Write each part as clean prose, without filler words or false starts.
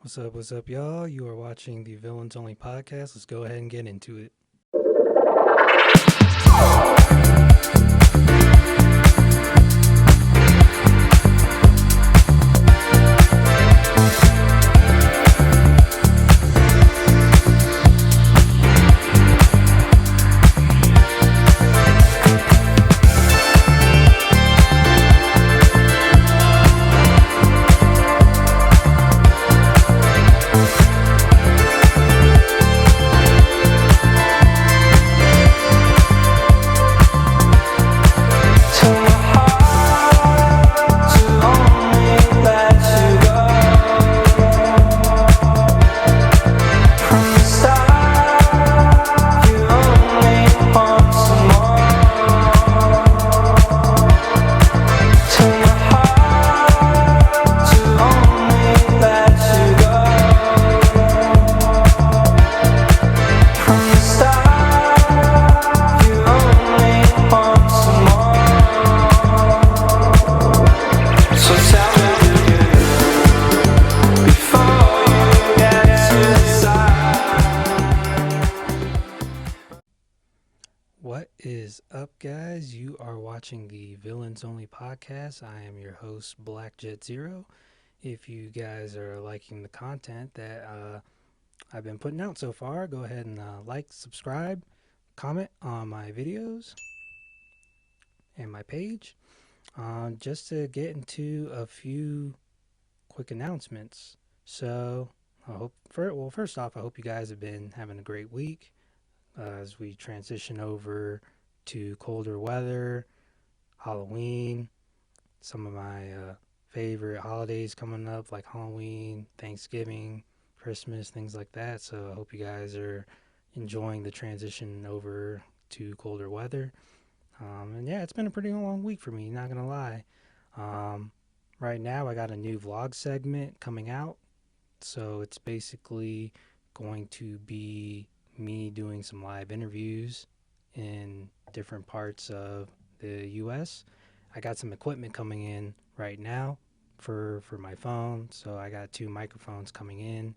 What's up, y'all? You are watching the Villains Only podcast. Let's go ahead and get into it. What is up, guys? You are watching the Villains Only podcast. I am your host, Black Jet Zero. If you guys are liking the content that I've been putting out so far, go ahead and like, subscribe, comment on my videos and my page. Just to get into a few quick announcements. So, first off, I hope you guys have been having a great week. As we transition over to colder weather, Halloween, some of my favorite holidays coming up like Halloween, Thanksgiving, Christmas, things like that. So I hope you guys are enjoying the transition over to colder weather. And yeah, it's been a pretty long week for me, not gonna lie. Right now, I got a new vlog segment coming out. So it's basically going to be me doing some live interviews in different parts of the US. I got some equipment coming in right now for my phone. So I got 2 microphones coming in.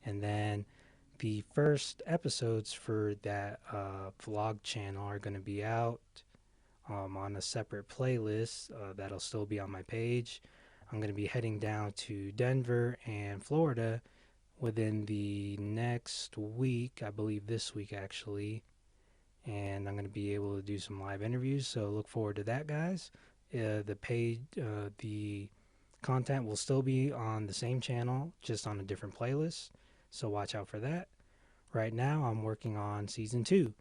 And then the first episodes for that vlog channel are going to be out on a separate playlist that'll still be on my page. I'm going to be heading down to Denver and Florida within the next week, I believe this week actually, and I'm going to be able to do some live interviews. So look forward to that, guys. The content will still be on the same channel, just on a different playlist. So watch out for that. Right now, I'm working on season 2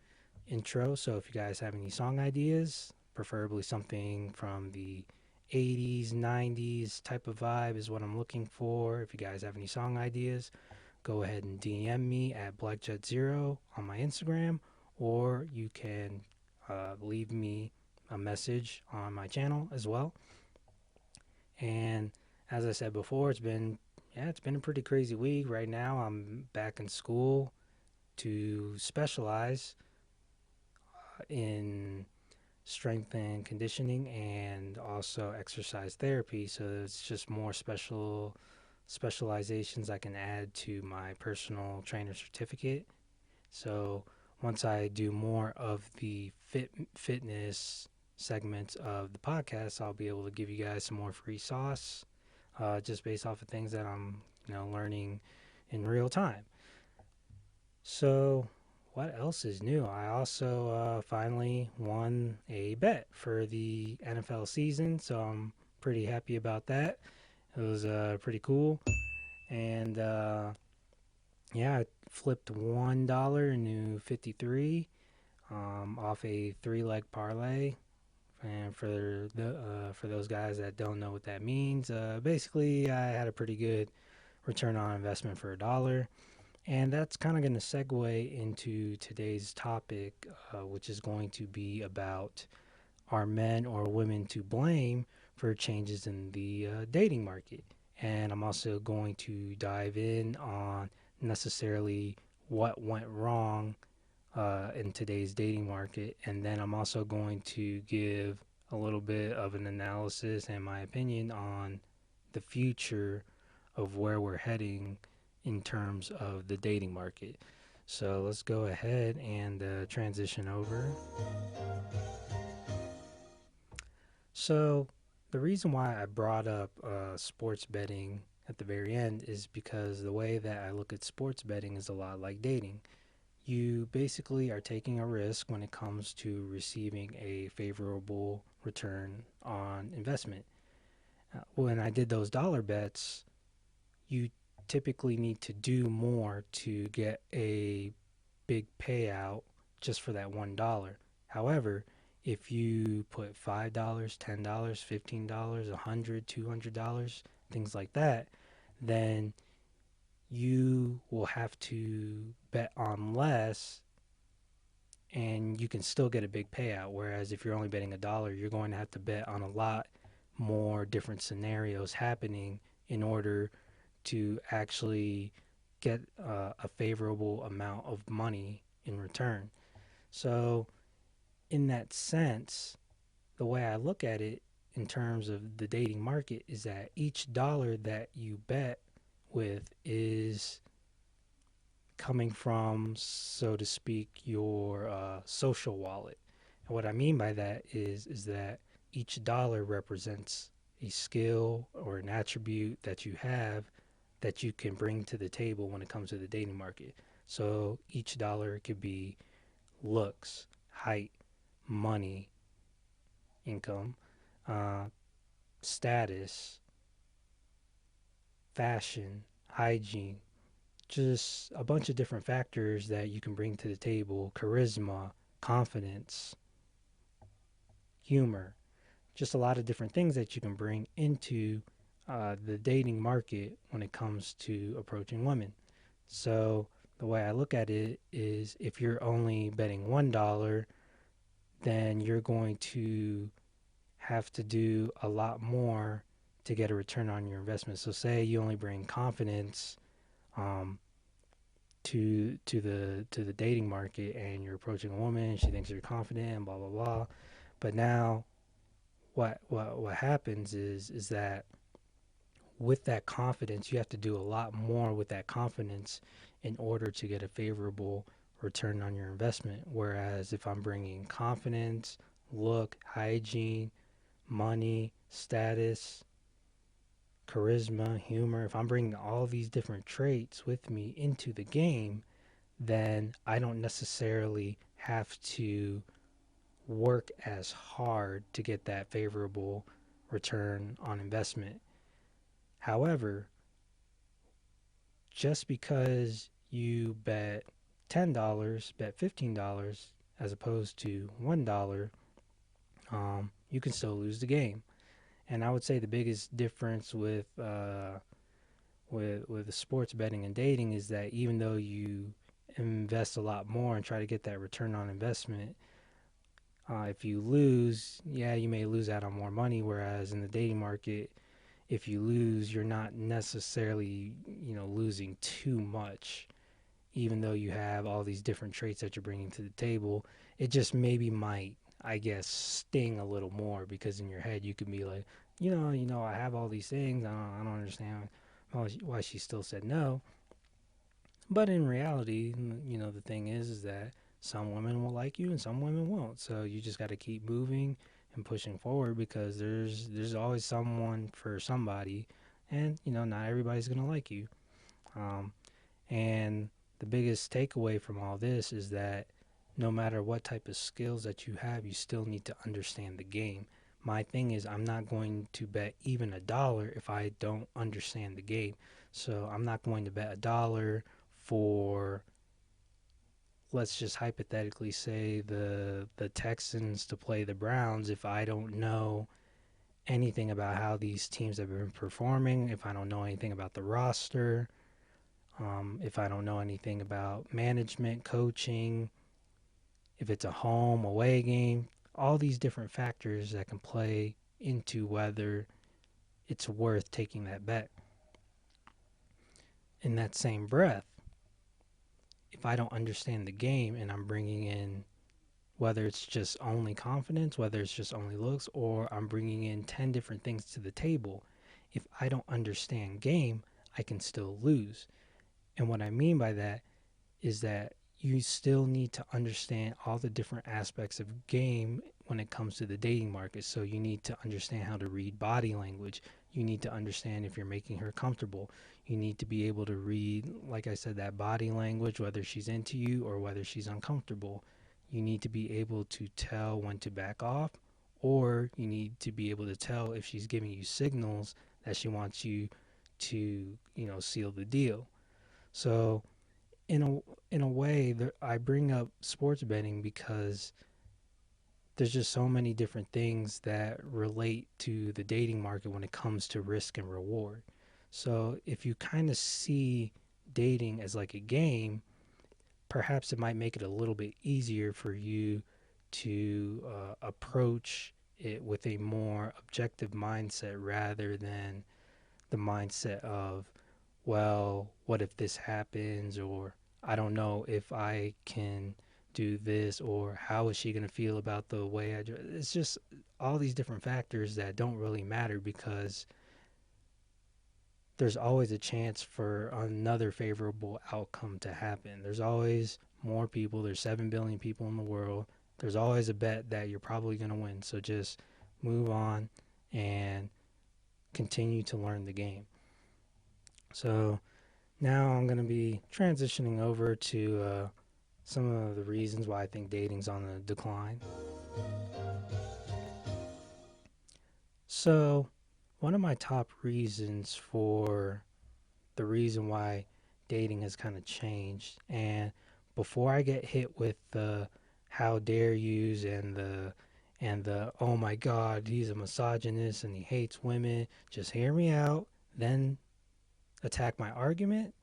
intro. So if you guys have any song ideas, preferably something from the 80s, 90s type of vibe is what I'm looking for. If you guys have any song ideas, go ahead and DM me at BlackJet0 on my Instagram, or you can leave me a message on my channel as well. And as I said before, it's been a pretty crazy week. Right now, I'm back in school to specialize in strength and conditioning and also exercise therapy. So it's just more specializations I can add to my personal trainer certificate. So once I do more of the fitness segments of the podcast, I'll be able to give you guys some more free sauce, just based off of things that I'm learning in real time. So what else is new? I also finally won a bet for the NFL season, so I'm pretty happy about that. It was pretty cool. And yeah, I flipped $1 into 53 off a 3-leg parlay. And for those guys that don't know what that means, basically I had a pretty good return on investment for $1. And that's kind of going to segue into today's topic, which is going to be about, are men or women to blame for changes in the dating market? And I'm also going to dive in on necessarily what went wrong in today's dating market. And then I'm also going to give a little bit of an analysis and my opinion on the future of where we're heading in terms of the dating market. So let's go ahead and transition over. So the reason why I brought up sports betting at the very end is because the way that I look at sports betting is a lot like dating. You basically are taking a risk when it comes to receiving a favorable return on investment. When I did those dollar bets, you typically need to do more to get a big payout just for that $1. However, if you put $5, $10, $15, $100, $200, things like that, then you will have to bet on less and you can still get a big payout. Whereas if you're only betting $1, you're going to have to bet on a lot more different scenarios happening in order to actually get a favorable amount of money in return. So, in that sense, the way I look at it in terms of the dating market is that each dollar that you bet with is coming from, so to speak, your social wallet. And what I mean by that is that each dollar represents a skill or an attribute that you have that you can bring to the table when it comes to the dating market. So each dollar could be looks, height, money, income, uh, status, fashion, hygiene, just a bunch of different factors that you can bring to the table: charisma, confidence, humor, just a lot of different things that you can bring into the dating market when it comes to approaching women. So, the way I look at it is if you're only betting $1, then you're going to have to do a lot more to get a return on your investment. So, say you only bring confidence um, to the dating market, and you're approaching a woman, she thinks you're confident, and blah blah blah. But now, what happens is that with that confidence, you have to do a lot more with that confidence in order to get a favorable return on your investment. Whereas if I'm bringing confidence, look, hygiene, money, status, charisma, humor, if I'm bringing all these different traits with me into the game, then I don't necessarily have to work as hard to get that favorable return on investment. However, just because you bet $10, bet $15 as opposed to $1, you can still lose the game. And I would say the biggest difference with sports betting and dating is that even though you invest a lot more and try to get that return on investment, if you lose, yeah, you may lose out on more money. Whereas in the dating market, if you lose, you're not necessarily, losing too much. Even though you have all these different traits that you're bringing to the table, it just maybe might, I guess, sting a little more because in your head you could be like, I have all these things. I don't understand why she still said no. But in reality, the thing is that some women will like you and some women won't. So you just got to keep moving and pushing forward because there's always someone for somebody, and not everybody's gonna like you. Um, and the biggest takeaway from all this is that no matter what type of skills that you have, you still need to understand the game. My thing is, I'm not going to bet even $1 if I don't understand the game. So I'm not going to bet $1 for, let's just hypothetically say, the Texans to play the Browns if I don't know anything about how these teams have been performing, if I don't know anything about the roster, if I don't know anything about management, coaching, if it's a home, away game, all these different factors that can play into whether it's worth taking that bet. In that same breath, if I don't understand the game and I'm bringing in, whether it's just only confidence, whether it's just only looks, or I'm bringing in 10 different things to the table, if I don't understand game, I can still lose. And what I mean by that is that you still need to understand all the different aspects of game when it comes to the dating market. So you need to understand how to read body language. You need to understand if you're making her comfortable. You need to be able to read, like I said, that body language, whether she's into you or whether she's uncomfortable. You need to be able to tell when to back off, or you need to be able to tell if she's giving you signals that she wants you to, seal the deal. So in a way, I bring up sports betting because there's just so many different things that relate to the dating market when it comes to risk and reward. So if you kind of see dating as like a game, perhaps it might make it a little bit easier for you to approach it with a more objective mindset rather than the mindset of, well, what if this happens? Or I don't know if I can do this, or how is she going to feel about the way I dress? It's just all these different factors that don't really matter because there's always a chance for another favorable outcome to happen. There's always more people. There's 7 billion people in the world. There's always a bet that you're probably going to win. So just move on and continue to learn the game. So now I'm going to be transitioning over to some of the reasons why I think dating's on the decline. So, one of my top reasons for the reason why dating has kind of changed, and before I get hit with the how dare yous and the oh my god, he's a misogynist and he hates women, just hear me out, then attack my argument,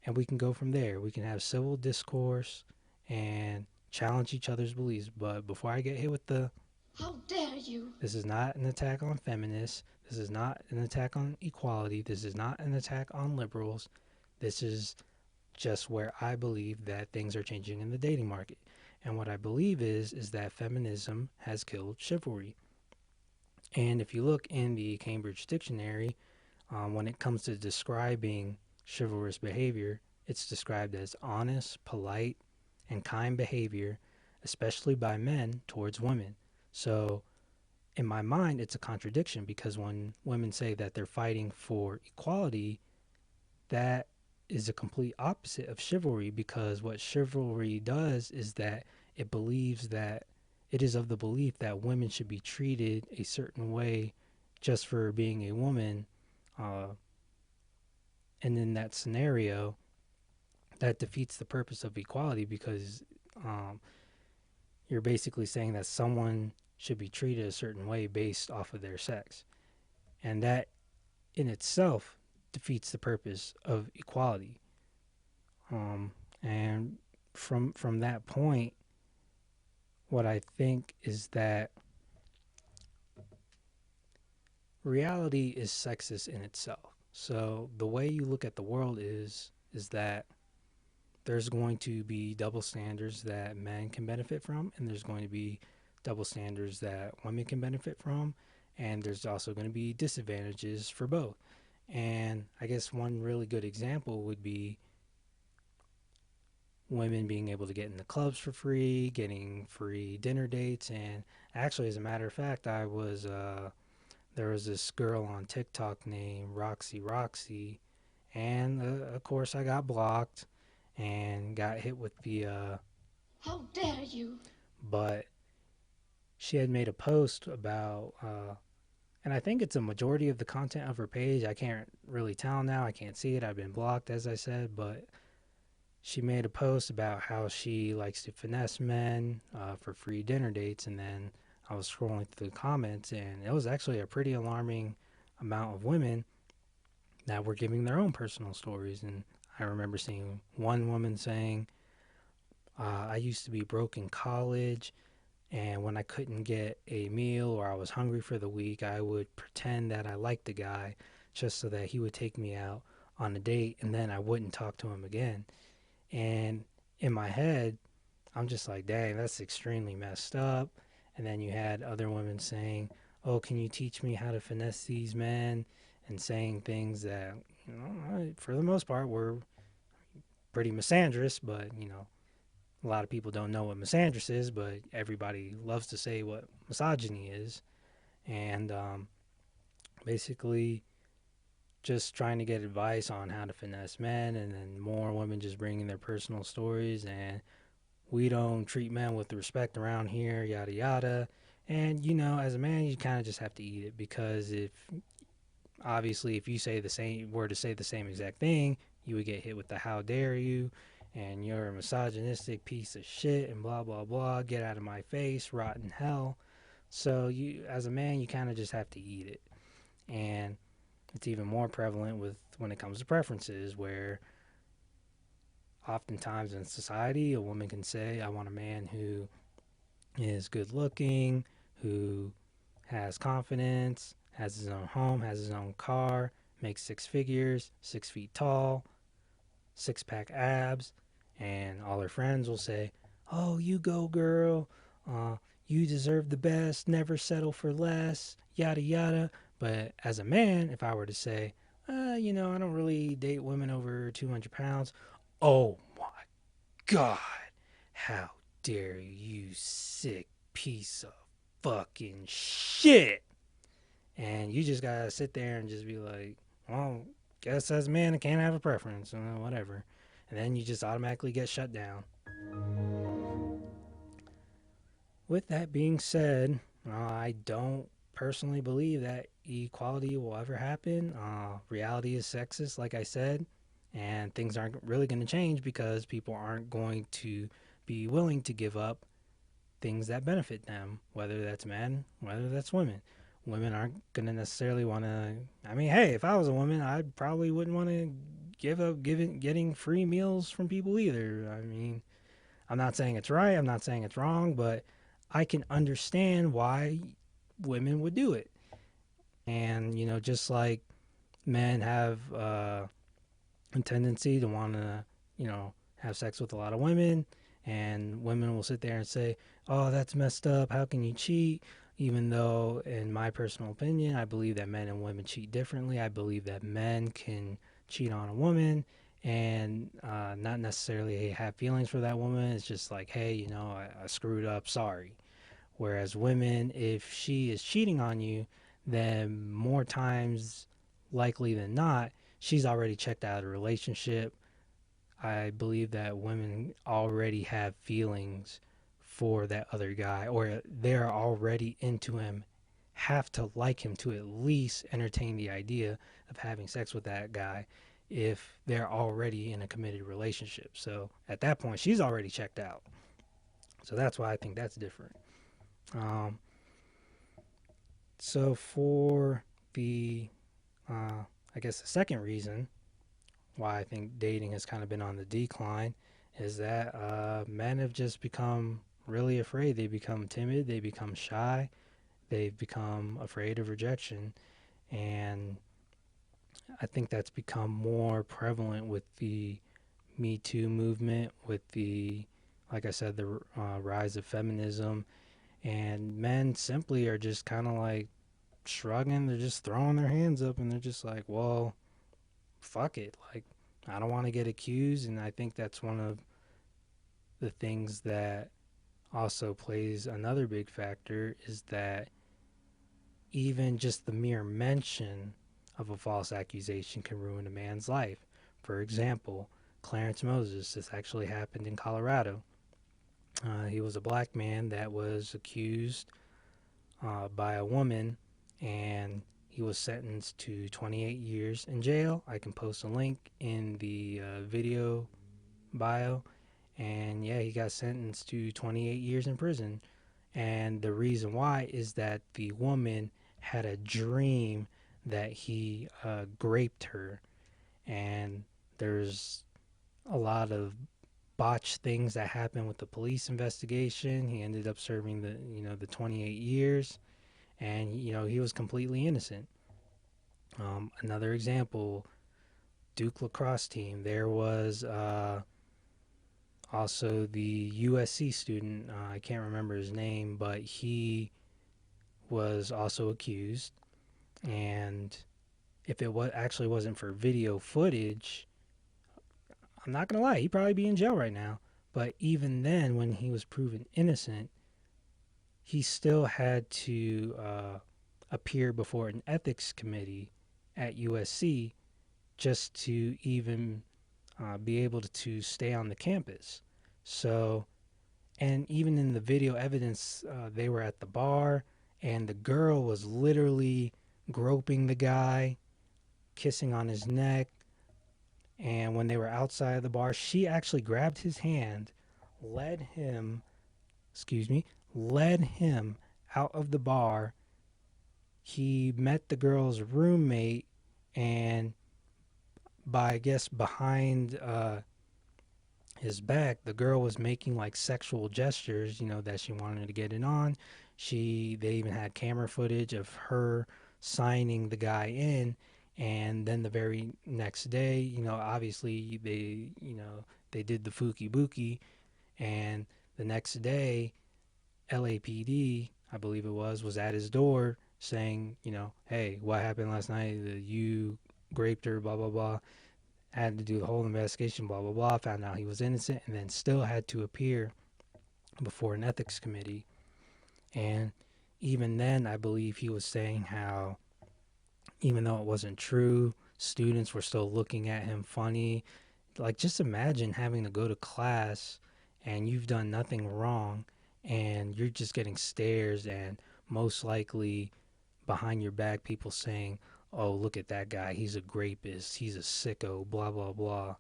and we can go from there. We can have civil discourse and challenge each other's beliefs. But before I get hit with the how dare you, this is not an attack on feminists, this is not an attack on equality, this is not an attack on liberals, this is just where I believe that things are changing in the dating market. And what I believe is that feminism has killed chivalry. And if you look in the Cambridge Dictionary, when it comes to describing chivalrous behavior, it's described as honest, polite, and kind behavior, especially by men towards women. So, in my mind, it's a contradiction because when women say that they're fighting for equality, that is a complete opposite of chivalry, because what chivalry does is that it is of the belief that women should be treated a certain way just for being a woman. Uh, and in that scenario, that defeats the purpose of equality because um, you're basically saying that someone should be treated a certain way based off of their sex. And that in itself defeats the purpose of equality. And from that point, what I think is that reality is sexist in itself. So the way you look at the world is that there's going to be double standards that men can benefit from, and there's going to be double standards that women can benefit from, and there's also going to be disadvantages for both. And I guess one really good example would be women being able to get in the clubs for free, getting free dinner dates. And actually, as a matter of fact, there was this girl on TikTok named Roxy, and of course I got blocked and got hit with the how dare you, but she had made a post about and I think it's a majority of the content of her page. I can't really tell now. I can't see it. I've been blocked, as I said, but she made a post about how she likes to finesse men for free dinner dates, and then I was scrolling through the comments, and it was actually a pretty alarming amount of women that were giving their own personal stories. And I remember seeing one woman saying, I used to be broke in college, and when I couldn't get a meal or I was hungry for the week, I would pretend that I liked the guy just so that he would take me out on a date, and then I wouldn't talk to him again. And in my head, I'm just like, dang, that's extremely messed up. And then you had other women saying, oh, can you teach me how to finesse these men? And saying things that, for the most part, we're pretty misandrous, but a lot of people don't know what misandrous is, but everybody loves to say what misogyny is. And basically, just trying to get advice on how to finesse men, and then more women just bringing their personal stories. And we don't treat men with respect around here, yada yada. And as a man, you kind of just have to eat it, because if obviously if you say the same were to say the same exact thing, you would get hit with the "how dare you," and "you're a misogynistic piece of shit," and blah blah blah, "get out of my face, rotten hell." So you, as a man, you kind of just have to eat it. And it's even more prevalent with when it comes to preferences, where oftentimes in society a woman can say, "I want a man who is good looking, who has confidence, has his own home, has his own car, makes six figures, 6 feet tall, six pack abs," and all her friends will say, "Oh, you go, girl. You deserve the best. Never settle for less. Yada yada." But as a man, if I were to say, I don't really date women over 200 pounds. "Oh my God, how dare you, sick piece of fucking shit." And you just gotta sit there and just be like, "Well, guess as a man, I can't have a preference, whatever." And then you just automatically get shut down. With that being said, I don't personally believe that equality will ever happen. Reality is sexist, like I said, and things aren't really going to change because people aren't going to be willing to give up things that benefit them, whether that's men, whether that's women. Women aren't going to necessarily want to. I mean, hey, if I was a woman, I probably wouldn't want to give up getting free meals from people either. I mean, I'm not saying it's right, I'm not saying it's wrong, but I can understand why women would do it. And, just like men have a tendency to want to, have sex with a lot of women, and women will sit there and say, "Oh, that's messed up. How can you cheat?" Even though, in my personal opinion, I believe that men and women cheat differently. I believe that men can cheat on a woman and not necessarily have feelings for that woman. It's just like, "Hey, I screwed up. Sorry." Whereas women, if she is cheating on you, then more times likely than not, she's already checked out of the relationship. I believe that women already have feelings for that other guy, or they're already into him, have to like him to at least entertain the idea of having sex with that guy if they're already in a committed relationship. So at that point, she's already checked out. So that's why I think that's different. Um, so for the, I guess the second reason why I think dating has kind of been on the decline is that men have just become really afraid. They become timid. They become shy. They've become afraid of rejection. And I think that's become more prevalent with the Me Too movement, with the, like I said, the rise of feminism. And men simply are just kind of like shrugging. They're just throwing their hands up and they're just like, "Well, fuck it. Like, I don't want to get accused." And I think that's one of the things that also plays another big factor, is that even just the mere mention of a false accusation can ruin a man's life. For example, Clarence Moses, this actually happened in Colorado. He was a black man that was accused by a woman, and he was sentenced to 28 years in jail. I can post a link in the video bio. And yeah, he got sentenced to 28 years in prison. And the reason why is that the woman had a dream that he raped her. And there's a lot of botched things that happened with the police investigation. He ended up serving the 28 years, and he was completely innocent. Another example, Duke Lacrosse team. There was also the USC student. I can't remember his name, but he was also accused, and if it was actually wasn't for video footage, I'm not gonna lie, he'd probably be in jail right now. But even then, when he was proven innocent, he still had to appear before an ethics committee at USC just to even be able to stay on the campus. So, and even in the video evidence, they were at the bar, and the girl was literally groping the guy, kissing on his neck. And when they were outside of the bar, she actually grabbed his hand, led him, excuse me, led him out of the bar. He met the girl's roommate, and by, I guess, behind his back, the girl was making like sexual gestures, that she wanted to get it on. They even had camera footage of her signing the guy in, and then the very next day, obviously they did the Fuki Buki, and the next day, LAPD, I believe it was at his door saying, hey, what happened last night? You raped her, blah blah blah. Had to do the whole investigation, blah blah blah. Found out he was innocent, and then still had to appear before an ethics committee. And even then, I believe he was saying how, even though it wasn't true, students were still looking at him funny. Like, just imagine having to go to class and you've done nothing wrong, and you're just getting stares, and most likely behind your back people saying, oh, look at that guy, he's a rapist, he's a sicko, blah blah blah.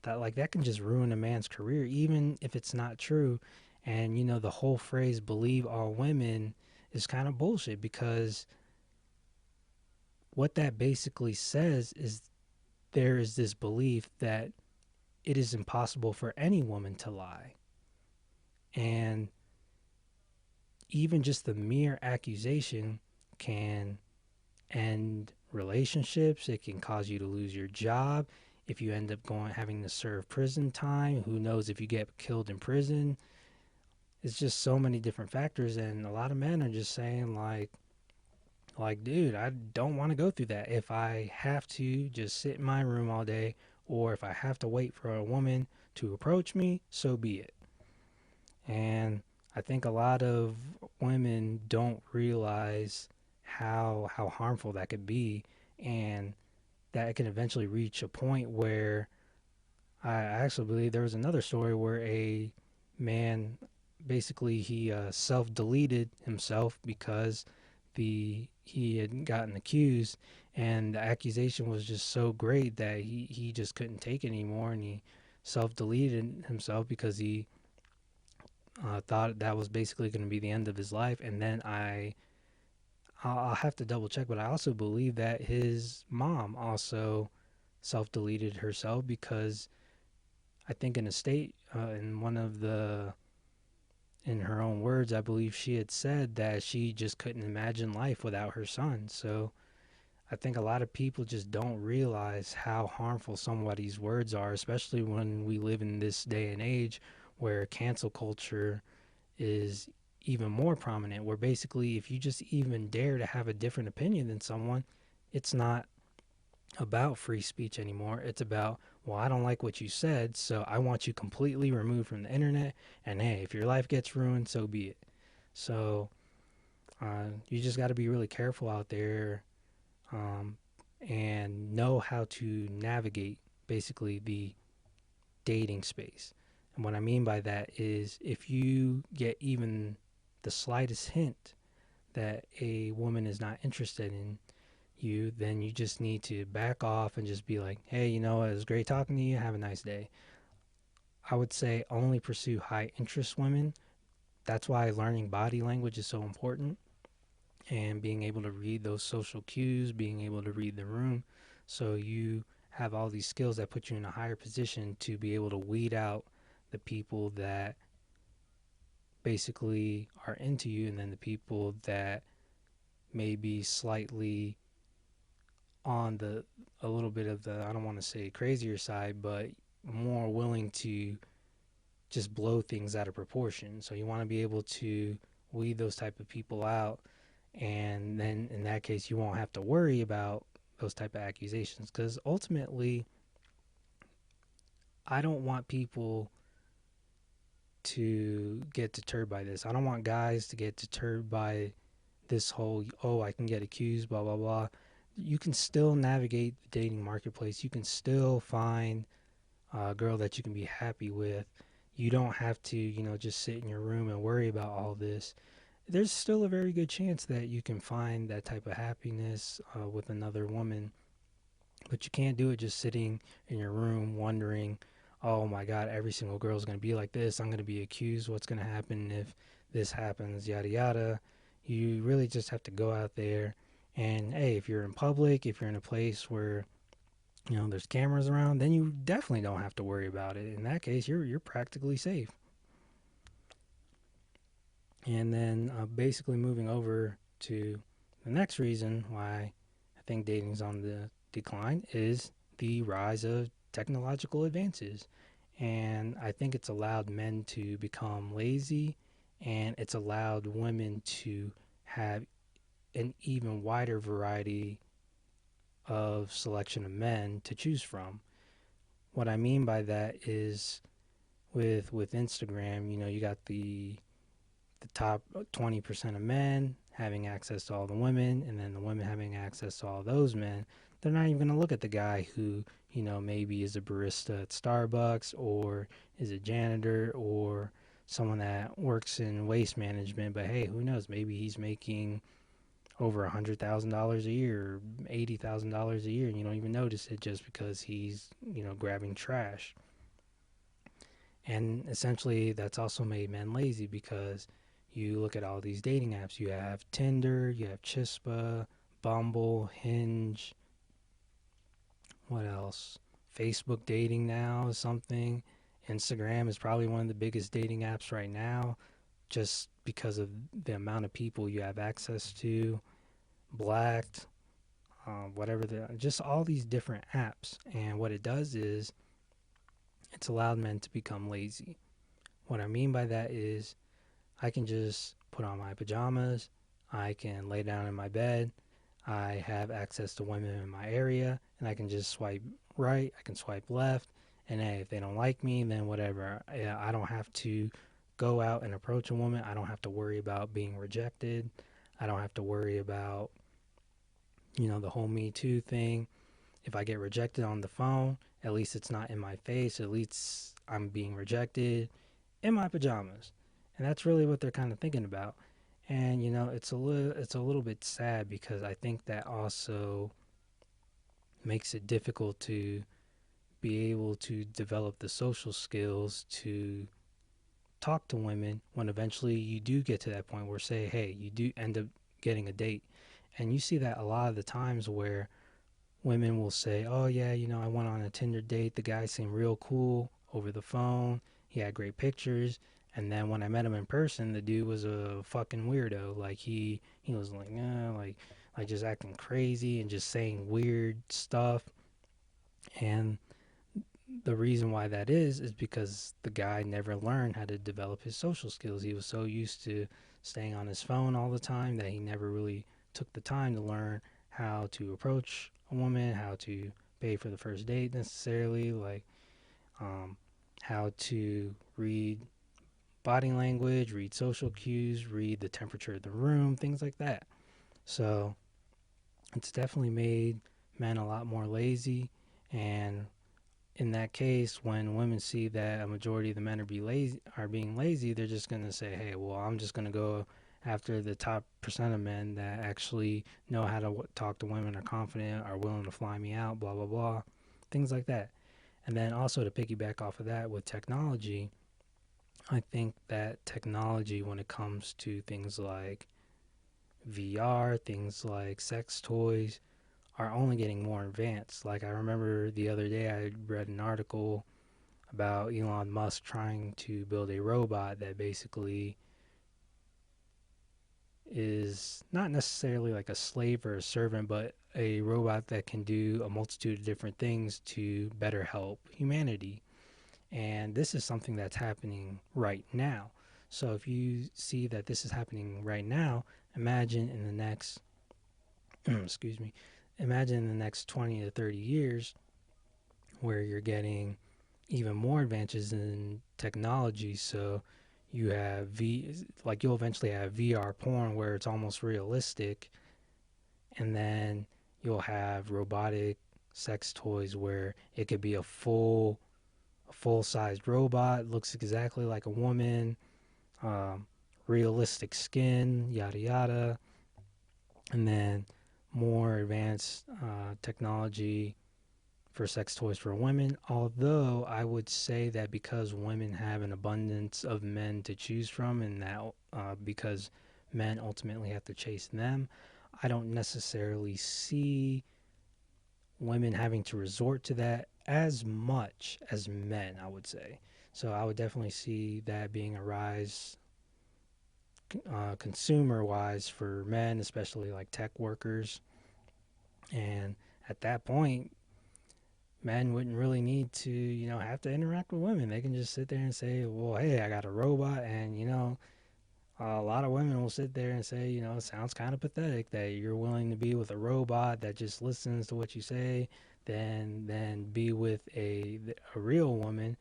That can just ruin a man's career, even if it's not true. And the whole phrase believe all women is kind of bullshit, because what that basically says is there is this belief that it is impossible for any woman to lie. And even just the mere accusation can end relationships. It can cause you to lose your job. If you end up having to serve prison time, who knows if you get killed in prison. It's just so many different factors, and a lot of men are just saying like, dude, I don't want to go through that. If I have to just sit in my room all day, or if I have to wait for a woman to approach me, so be it. And I think a lot of women don't realize how harmful that could be, and that it can eventually reach a point where I actually believe there was another story where a man basically he self-deleted himself because he had gotten accused, and the accusation was just so great that he just couldn't take it anymore, and he self-deleted himself because he thought that was basically going to be the end of his life. And then I'll have to double check, but I also believe that his mom also self-deleted herself, because I think in a state in one of the in her own words, I believe she had said that she just couldn't imagine life without her son. So I think a lot of people just don't realize how harmful somebody's words are, especially when we live in this day and age where cancel culture is even more prominent, where basically if you just even dare to have a different opinion than someone, it's not about free speech anymore. It's about, well, I don't like what you said, so I want you completely removed from the internet. And hey, if your life gets ruined, so be it. So you just got to be really careful out there, um, and know how to navigate basically the dating space. And what I mean by that is, if you get even the slightest hint that a woman is not interested in you, then you just need to back off and just be like, hey, it was great talking to you. Have a nice day. I would say only pursue high interest women. That's why learning body language is so important, and being able to read those social cues, being able to read the room. So you have all these skills that put you in a higher position to be able to weed out the people that basically are into you, and then the people that may be slightly on the a little bit of the, I don't want to say crazier side, but more willing to just blow things out of proportion. So you want to be able to weed those type of people out, and then in that case you won't have to worry about those type of accusations, because ultimately I don't want people to get deterred by this. I don't want guys to get deterred by this whole, oh, I can get accused, blah blah blah. You can still navigate the dating marketplace. You can still find a girl that you can be happy with. You don't have to, just sit in your room and worry about all this. There's still a very good chance that you can find that type of happiness with another woman, but you can't do it just sitting in your room wondering, oh my God, every single girl is going to be like this. I'm going to be accused. What's going to happen if this happens? Yada, yada. You really just have to go out there. And hey, if you're in public, if you're in a place where there's cameras around, then you definitely don't have to worry about it. In that case, you're practically safe. And then basically moving over to the next reason why I think dating's on the decline is the rise of technological advances. And I think it's allowed men to become lazy, and it's allowed women to have an even wider variety of selection of men to choose from. What I mean by that is with Instagram, you got the top 20% of men having access to all the women, and then the women having access to all those men. They're not even going to look at the guy who, maybe is a barista at Starbucks, or is a janitor, or someone that works in waste management. But hey, who knows? Maybe he's making over $100,000 a year, or $80,000 a year, and you don't even notice it just because he's, grabbing trash. And essentially, that's also made men lazy, because you look at all these dating apps. You have Tinder, you have Chispa, Bumble, Hinge. What else? Facebook dating now is something. Instagram is probably one of the biggest dating apps right now, just because of the amount of people you have access to. Blacked, whatever, just all these different apps. And what it does is it's allowed men to become lazy. What I mean by that is I can just put on my pajamas, I can lay down in my bed, I have access to women in my area, and I can just swipe right, I can swipe left, and hey, if they don't like me, then whatever. I don't have to go out and approach a woman. I don't have to worry about being rejected. I don't have to worry about, the whole Me Too thing. If I get rejected on the phone, at least it's not in my face. At least I'm being rejected in my pajamas. And that's really what they're kind of thinking about. And it's a little bit sad, because I think that also makes it difficult to be able to develop the social skills to talk to women when eventually you do get to that point where, say, hey, you do end up getting a date. And you see that a lot of the times where women will say, oh yeah, I went on a Tinder date, the guy seemed real cool over the phone, he had great pictures, and then when I met him in person, the dude was a fucking weirdo. Like he was like, like just acting crazy and just saying weird stuff. And the reason why that is because the guy never learned how to develop his social skills. He was so used to staying on his phone all the time that he never really took the time to learn how to approach a woman, how to pay for the first date necessarily, like um, how to read body language, read social cues, read the temperature of the room, things like that. So it's definitely made men a lot more lazy. And in that case, when women see that a majority of the men are being lazy, they're just gonna say, "Hey, well, I'm just gonna go after the top percent of men that actually know how to talk to women, are confident, are willing to fly me out, blah blah blah," things like that. And then also to piggyback off of that with technology, I think that technology, when it comes to things like VR, things like sex toys, are only getting more advanced. Like, I remember the other day I read an article about Elon Musk trying to build a robot that basically is not necessarily like a slave or a servant, but a robot that can do a multitude of different things to better help humanity. And this is something that's happening right now. So if you see that this is happening right now, imagine in the next excuse me, imagine the next 20 to 30 years where you're getting even more advances in technology. So you have you'll eventually have VR porn where it's almost realistic, and then you'll have robotic sex toys where it could be a full-sized robot, looks exactly like a woman, um, realistic skin, yada yada, and then more advanced technology for sex toys for women. Although I would say that because women have an abundance of men to choose from, and that because men ultimately have to chase them, I don't necessarily see women having to resort to that as much as men, I would say. So I would definitely see that being a rise consumer wise for men, especially like tech workers. And at that point, men wouldn't really need to, have to interact with women. They can just sit there and say, well, hey, I got a robot. And, a lot of women will sit there and say, it sounds kind of pathetic that you're willing to be with a robot that just listens to what you say, than be with a real woman.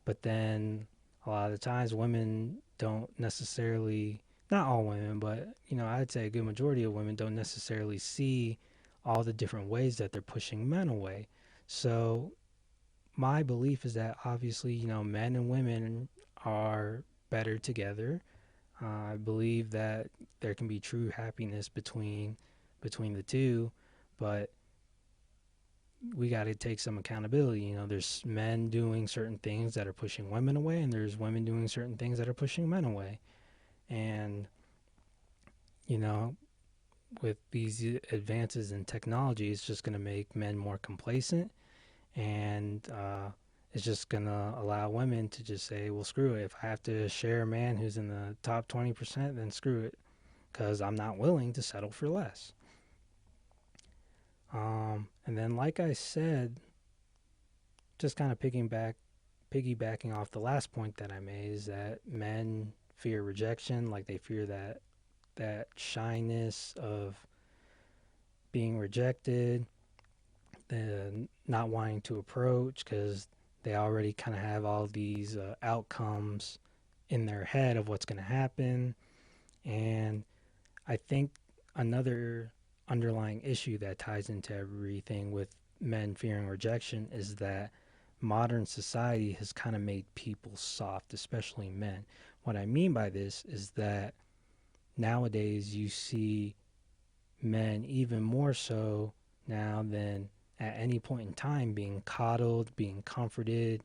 But then a lot of the times women don't necessarily, not all women, but I'd say a good majority of women don't necessarily see all the different ways that they're pushing men away. So my belief is that obviously, men and women are better together. I believe that there can be true happiness between the two, but we got to take some accountability. There's men doing certain things that are pushing women away, and there's women doing certain things that are pushing men away. And, you know, with these advances in technology, it's just going to make men more complacent, and it's just going to allow women to just say, well, screw it. If I have to share a man who's in the top 20%, then screw it, because I'm not willing to settle for less. And then, like I said, just kind of piggybacking off the last point that I made is that men fear rejection, like they fear that shyness of being rejected, the not wanting to approach because they already kind of have all these outcomes in their head of what's going to happen. And I think another underlying issue that ties into everything with men fearing rejection is that modern society has kind of made people soft, especially men. What I mean by this is that nowadays you see men even more so now than at any point in time being coddled, being comforted,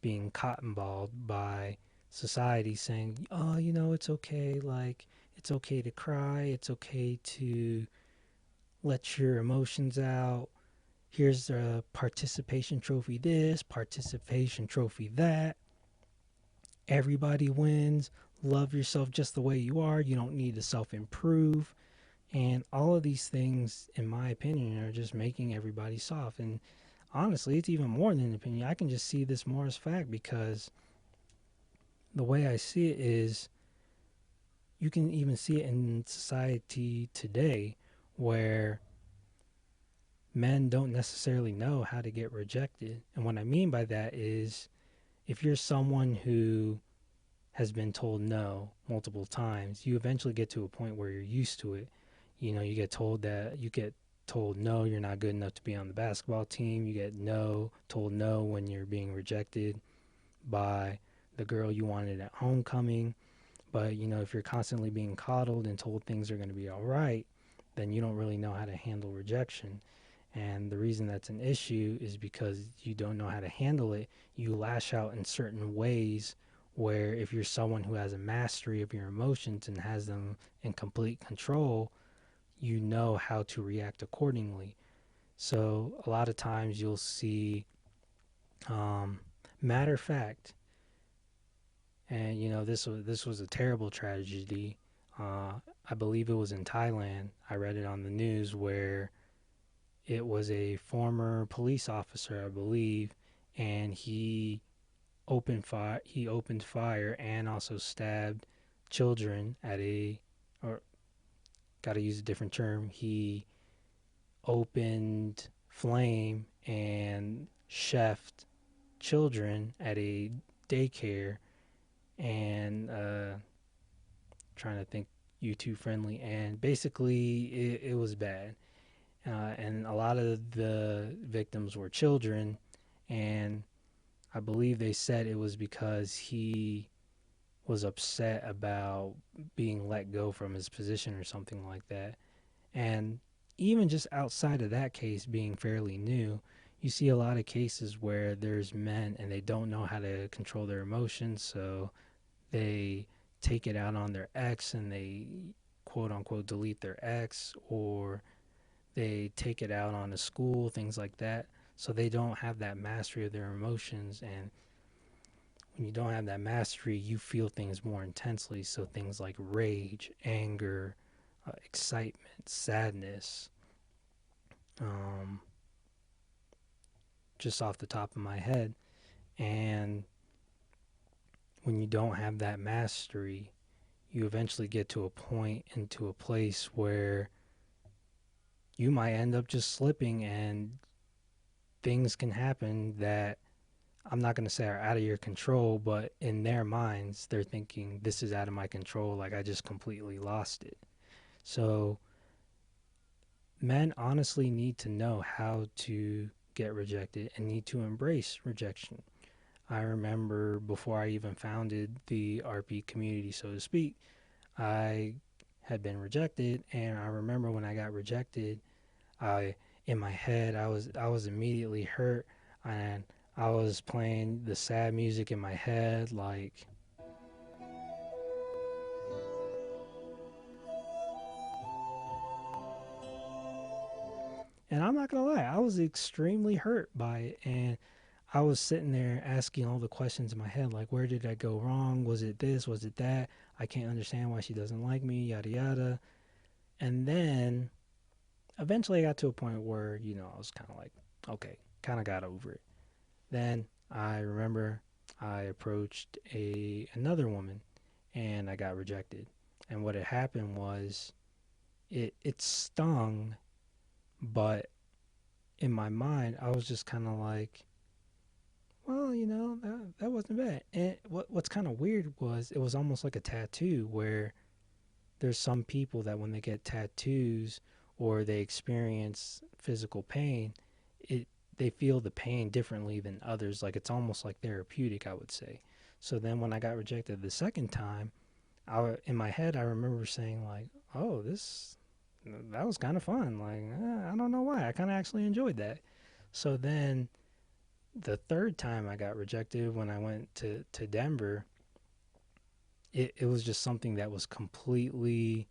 being cottonballed by society saying, oh, it's okay. Like, it's okay to cry. It's okay to let your emotions out. Here's a participation trophy this, participation trophy that. Everybody wins. Love yourself just the way you are. You don't need to self improve. And all of these things, in my opinion, are just making everybody soft. And honestly, it's even more than an opinion. I can just see this more as fact because the way I see it is you can even see it in society today where men don't necessarily know how to get rejected. And what I mean by that is if you're someone who has been told no multiple times, you eventually get to a point where you're used to it. You get told no, you're not good enough to be on the basketball team. You get told no when you're being rejected by the girl you wanted at homecoming. But, if you're constantly being coddled and told things are going to be all right, then you don't really know how to handle rejection. And the reason that's an issue is because you don't know how to handle it. You lash out in certain ways where if you're someone who has a mastery of your emotions and has them in complete control, you know how to react accordingly. So a lot of times you'll see, matter of fact, and this was a terrible tragedy. I believe it was in Thailand. I read it on the news where it was a former police officer, I believe, and he opened fire. He opened fire and also stabbed children or got to use a different term. He opened flame and chefed children at a daycare and trying to think YouTube friendly, and basically it was bad. And a lot of the victims were children, and I believe they said it was because he was upset about being let go from his position or something like that. And even just outside of that case being fairly new, you see a lot of cases where there's men and they don't know how to control their emotions, so they take it out on their ex and they quote unquote delete their ex, or they take it out on the school, things like that. So they don't have that mastery of their emotions, and when you don't have that mastery, you feel things more intensely. So things like rage, anger, excitement, sadness, um, just off the top of my head. And when you don't have that mastery, you eventually get to a point into a place where you might end up just slipping, and things can happen that I'm not going to say are out of your control, but in their minds, they're thinking, this is out of my control. Like, I just completely lost it. So, men honestly need to know how to get rejected and need to embrace rejection. I remember before I even founded the RP community, so to speak, I had been rejected, and I remember when I got rejected, I in my head I was immediately hurt, and I was playing the sad music in my head, like, and I'm not gonna lie, I was extremely hurt by it, and I was sitting there asking all the questions in my head, like, where did I go wrong? Was it this? Was it that? I can't understand why she doesn't like me, yada yada. And then eventually I got to a point where, I was kind of like, okay, kind of got over it. Then I remember I approached another woman and I got rejected. And what had happened was it stung, but in my mind I was just kind of like, well, that wasn't bad. And what's kind of weird was it was almost like a tattoo, where there's some people that when they get tattoos or they experience physical pain, it they feel the pain differently than others. Like, it's almost like therapeutic, I would say. So then when I got rejected the second time, in my head I remember saying like, "Oh, this that was kind of fun." Like, I don't know why. I kind of actually enjoyed that. So then the third time I got rejected when I went to Denver, it was just something that was completely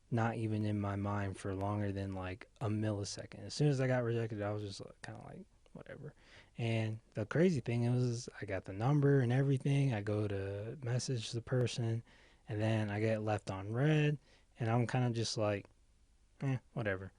not even in my mind for longer than like a millisecond. As soon as I got rejected, I was just kind of like, whatever. And the crazy thing is, I got the number and everything. I go to message the person, and then I get left on red, and I'm kind of just like, whatever.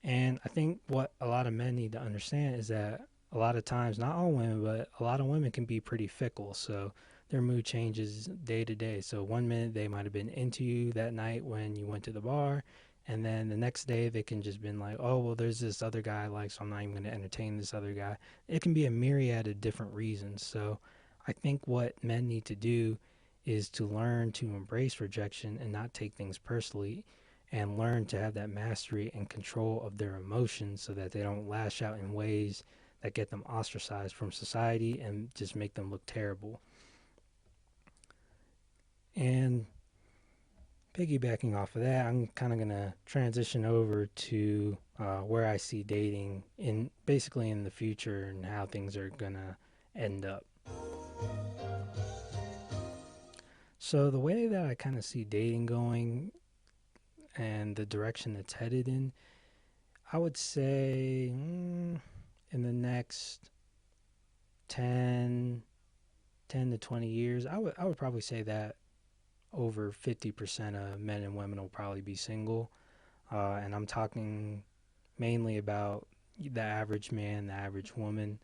And I think what a lot of men need to understand is that a lot of times, not all women, but a lot of women can be pretty fickle. So their mood changes day to day. So one minute they might have been into you that night when you went to the bar, and then the next day they can just been like, oh, well, there's this other guy I like, so I'm not even going to entertain this other guy. It can be a myriad of different reasons. So I think what men need to do is to learn to embrace rejection and not take things personally, and learn to have that mastery and control of their emotions so that they don't lash out in ways that get them ostracized from society and just make them look terrible. And piggybacking off of that, I'm kind of going to transition over to where I see dating in basically in the future and how things are going to end up. So the way that I kind of see dating going and the direction it's headed in, I would say in the next 10, 10 to 20 years, I would probably say that over 50% of men and women will probably be single. And I'm talking mainly about the average man, the average woman.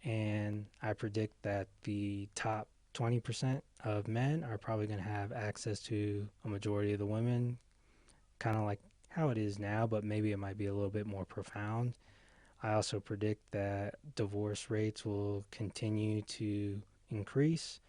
And I predict that the top 20% of men are probably going to have access to a majority of the women, kind of like how it is now, but maybe it might be a little bit more profound. I also predict that divorce rates will continue to increase.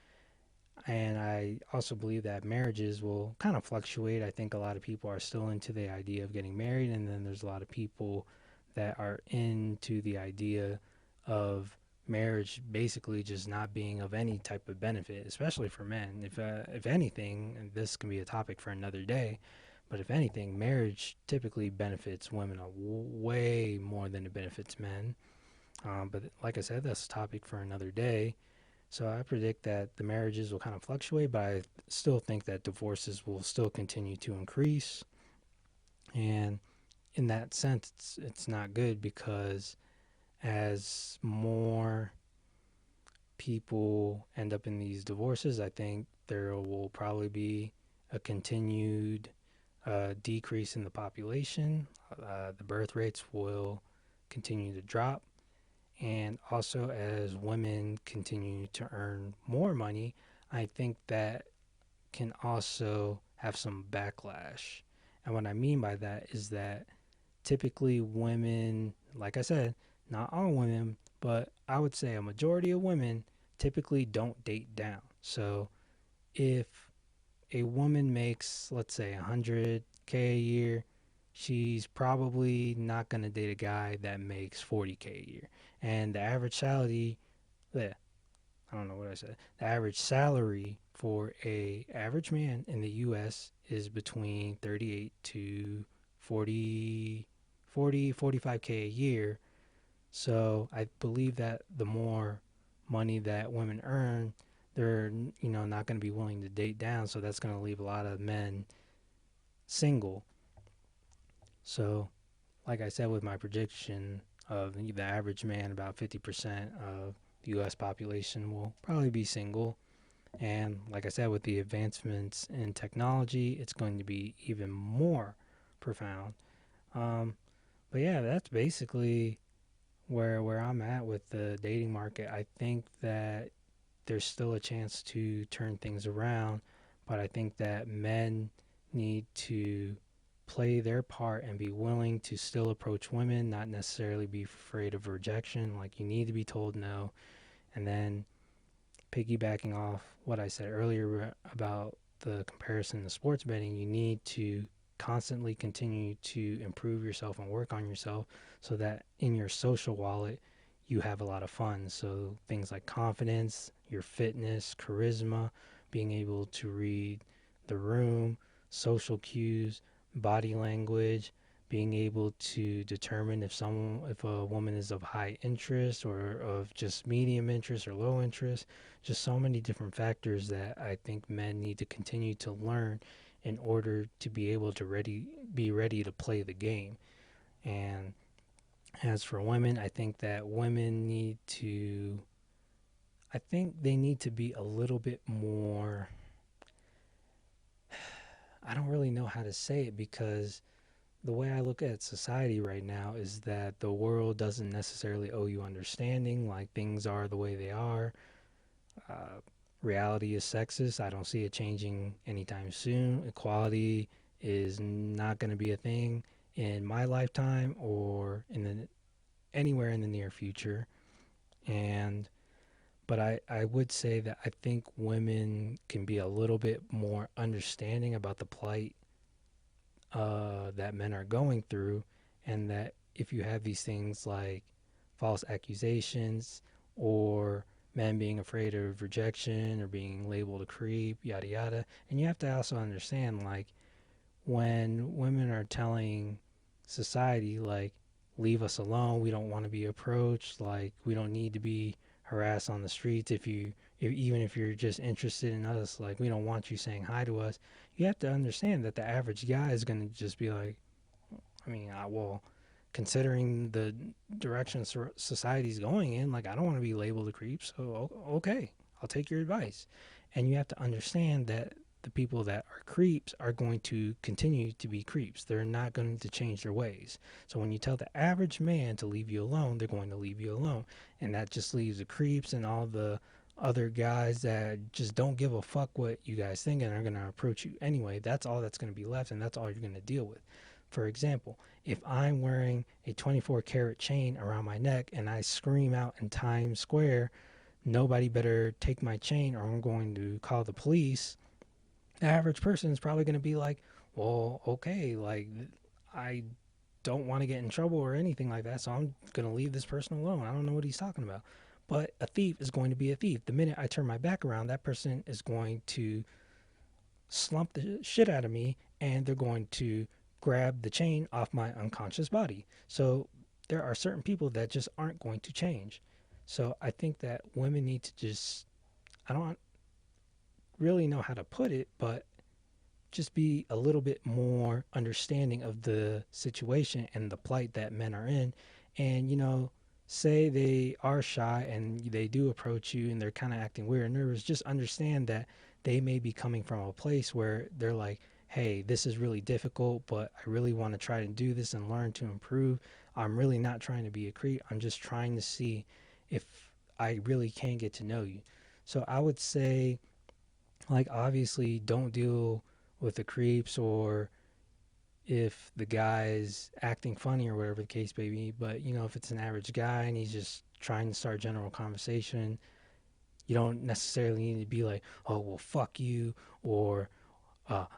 And I also believe that marriages will kind of fluctuate. I think a lot of people are still into the idea of getting married, and then there's a lot of people that are into the idea of marriage basically just not being of any type of benefit, especially for men. If anything, and this can be a topic for another day, but if anything, marriage typically benefits women way more than it benefits men. But like I said, that's a topic for another day. So I predict that the marriages will kind of fluctuate, but I still think that divorces will still continue to increase. And in that sense, it's not good because as more people end up in these divorces, I think there will probably be a continued decrease in the population. The birth rates will continue to drop. And also, as women continue to earn more money, I think that can also have some backlash. And what I mean by that is that typically women, like I said, not all women, but I would say a majority of women typically don't date down. So if a woman makes, let's say, 100K a year, she's probably not going to date a guy that makes 40K a year. And the average salary, yeah, I don't know what I said. The average salary for a average man in the US is between 38 to 40 45K a year. So I believe that the more money that women earn, they're not going to be willing to date down, so that's going to leave a lot of men single. So like I said, with my prediction of the average man, about 50% of the U.S. population will probably be single. And like I said, with the advancements in technology, it's going to be even more profound. Um, but yeah, that's basically where I'm at with the dating market. I think that there's still a chance to turn things around, but I think that men need to play their part and be willing to still approach women, not necessarily be afraid of rejection. Like, you need to be told no. And then piggybacking off what I said earlier about the comparison to sports betting, you need to constantly continue to improve yourself and work on yourself so that in your social wallet you have a lot of fun. So things like confidence, your fitness, charisma, being able to read the room, social cues, body language, being able to determine if a woman is of high interest or of just medium interest or low interest. Just so many different factors that I think men need to continue to learn in order to be able to be ready to play the game. And as for women, I think they need to be a little bit more, I don't really know how to say it, because the way I look at society right now is that the world doesn't necessarily owe you understanding. Like, things are the way they are. Uh, Reality is sexist. I don't see it changing anytime soon. Equality is not going to be a thing in my lifetime or anywhere in the near future. And but I would say that I think women can be a little bit more understanding about the plight that men are going through, and that if you have these things like false accusations or men being afraid of rejection or being labeled a creep, yada yada, and you have to also understand, like, when women are telling society, like, leave us alone, we don't want to be approached, like, we don't need to be harassed on the streets, even if you're just interested in us, like, we don't want you saying hi to us. You have to understand that the average guy is going to just be like, well, considering the direction society's going in, like, I don't want to be labeled a creep, so okay, I'll take your advice. And you have to understand that the people that are creeps are going to continue to be creeps. They're not going to change their ways. So when you tell the average man to leave you alone, they're going to leave you alone. And that just leaves the creeps and all the other guys that just don't give a fuck what you guys think and are going to approach you anyway. That's all that's going to be left, and that's all you're going to deal with. For example, if I'm wearing a 24 karat chain around my neck and I scream out in Times Square, nobody better take my chain or I'm going to call the police, the average person is probably going to be like, well, okay, like, I don't want to get in trouble or anything like that, so I'm going to leave this person alone. I don't know what he's talking about. But a thief is going to be a thief. The minute I turn my back around, that person is going to slump the shit out of me and they're going to grab the chain off my unconscious body. So there are certain people that just aren't going to change. So I think that women need to just, I don't really know how to put it, but just be a little bit more understanding of the situation and the plight that men are in. And, say they are shy and they do approach you and they're kind of acting weird and nervous, just understand that they may be coming from a place where they're like, hey, this is really difficult, but I really want to try to do this and learn to improve. I'm really not trying to be a creep. I'm just trying to see if I really can get to know you. So I would say, like, obviously, don't deal with the creeps or if the guy's acting funny or whatever the case may be. But, if it's an average guy and he's just trying to start general conversation, you don't necessarily need to be like, oh, well, fuck you, or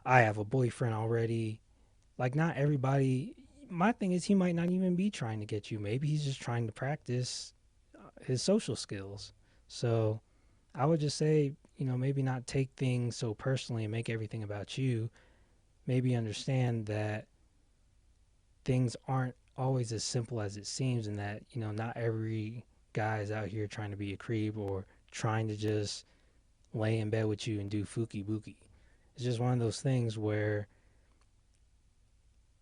I have a boyfriend already. Like, not everybody. My thing is, he might not even be trying to get you. Maybe he's just trying to practice his social skills. So I would just say, maybe not take things so personally and make everything about you. Maybe understand that things aren't always as simple as it seems, and that, not every guy is out here trying to be a creep or trying to just lay in bed with you and do fooky booky. It's just one of those things where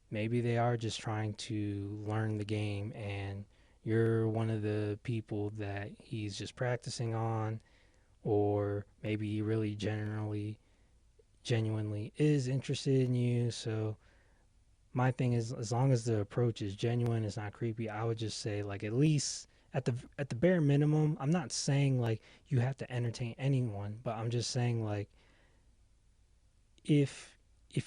maybe they are just trying to learn the game and you're one of the people that he's just practicing on, or maybe he really genuinely is interested in you. So my thing is, as long as the approach is genuine, it's not creepy, I would just say, like, at least at the bare minimum, I'm not saying like you have to entertain anyone, but I'm just saying, like, if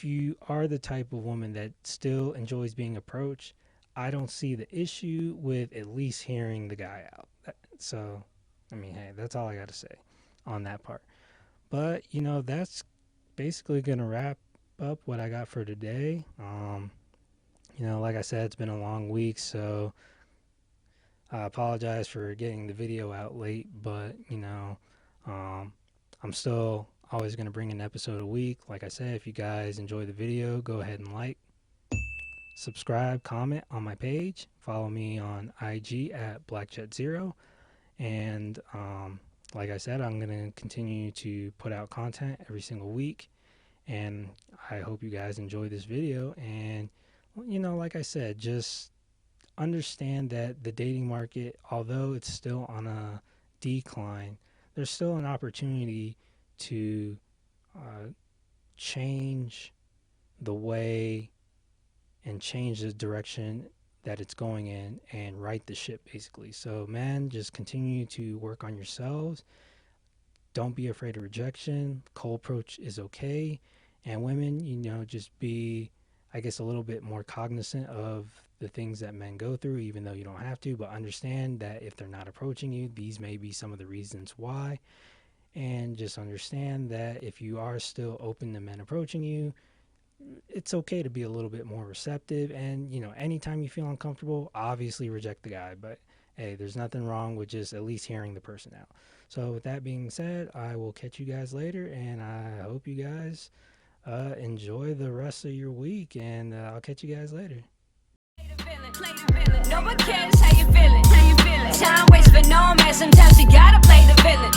you are the type of woman that still enjoys being approached, I don't see the issue with at least hearing the guy out. So, I mean, hey, that's all I got to say on that part. But, that's basically going to wrap up what I got for today. Like I said, it's been a long week, so I apologize for getting the video out late, but, I'm still always going to bring an episode a week. Like I said, if you guys enjoy the video, go ahead and like, subscribe, comment on my page, follow me on IG at BlackJet0, and like I said, I'm going to continue to put out content every single week, and I hope you guys enjoy this video. And, like I said, just understand that the dating market, although it's still on a decline, there's still an opportunity to change the way and change the direction that it's going in and right the ship, basically. So, man, just continue to work on yourselves. Don't be afraid of rejection. Cold approach is okay. And women, just be, I guess, a little bit more cognizant of the things that men go through, even though you don't have to, but understand that if they're not approaching you, these may be some of the reasons why. And just understand that if you are still open to men approaching you, it's okay to be a little bit more receptive. And, anytime you feel uncomfortable, obviously reject the guy. But hey, there's nothing wrong with just at least hearing the person out. So with that being said, I will catch you guys later, and I hope you guys enjoy the rest of your week, and I'll catch you guys later. No one cares how you feeling. Time waits for no man. Sometimes you gotta play the villain.